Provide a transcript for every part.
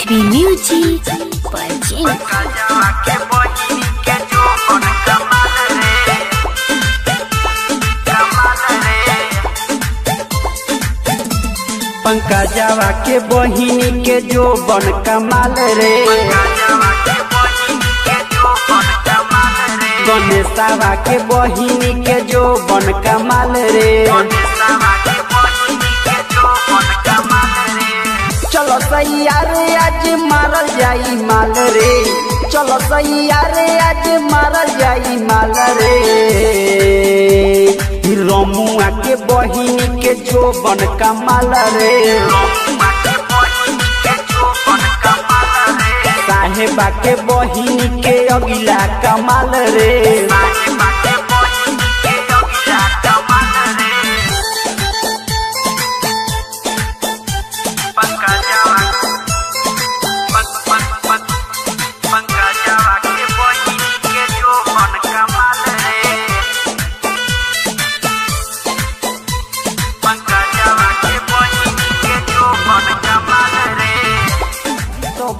HB Music presents पंकजवा के बहिनी के जो बन कमाल रे, गणेशवा के बहिनी के जो बन कमाल रे। चलो सैया रे आज मारल जाई माल रे, चलो सैया रे आज मारल जाई माल रे। रमुआ के बहिनी के जो बन कमाल रे, साहेबा के बहिनी के अगिला कमाल रे।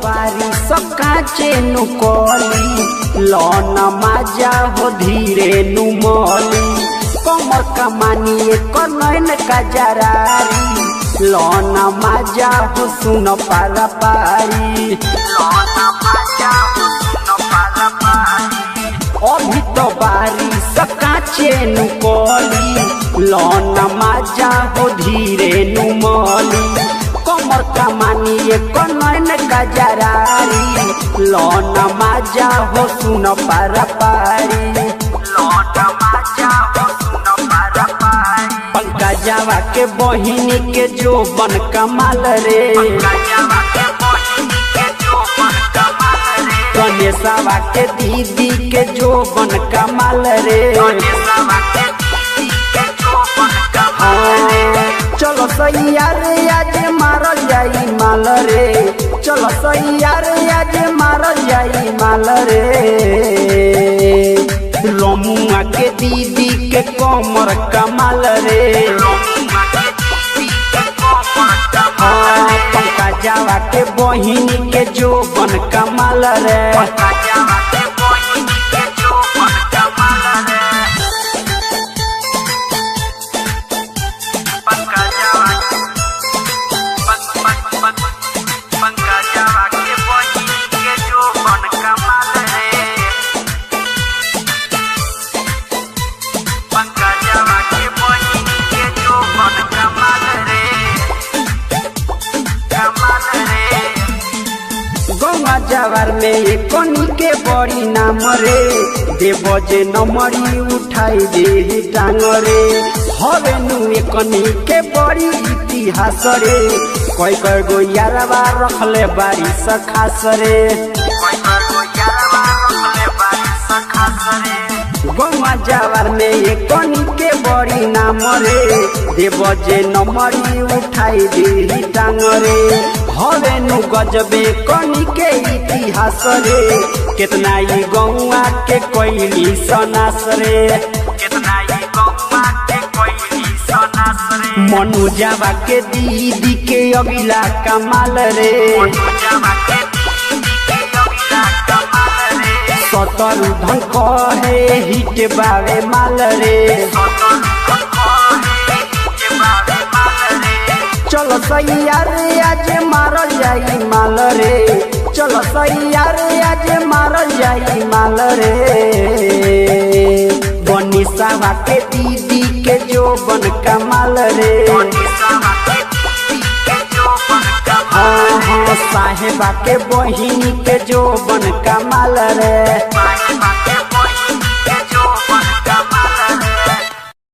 बारिश काचे नुकोली लौन माजा हो धीरे नुमोली, कमर कमानी कनैन का जरारी लौन माजा हो सुन पारा पारी। अभी तो बारिश काचे नुकोली लौन माजा हो धीरे नुमोली, कमर कमानी कनैन का जरारी लौन माजा हो सुन पारा पारी। पंकजवा के बहिनी के जो बन कमाल रे, गणेशवा के दीदी के जो बन कमाल रे। चलो सैया रे आज मारल जाई माल रे, चलो सैया रे आज मारल जाई माल रे। रमुआ के दीदी के कमर कमाल रे, पंकजवा के बहिनी के जो बन कमाल रे। जवार में कोनी के बड़ी नाम रे, देव जे नमरी उठाई दे टांग रे। हवे नु कोनी के बड़ी इतिहास रे, कोई कोई गो यारवा रखले बारी सखास रे। गौवा जवार में कोनी के बड़ी नाम रे, देव जे नमरी उठाई दे टांग रे। हवे नु गजबे कोनी के इतिहास रे, कितना ही गौवा के कोइली सनास रे। मनुजवा के दीदी के अगिला कमाल रे, सतरु धन कहे हिट बावे माल रे। चलो सैया रे आज मारल जाई माल रे, चलो सैया रे आज मारल जाई माल रे। गणेशवा के दीदी के जो बन कमाल रे, हाँ साहेबा के बहिनी के जो बन कमाल रे।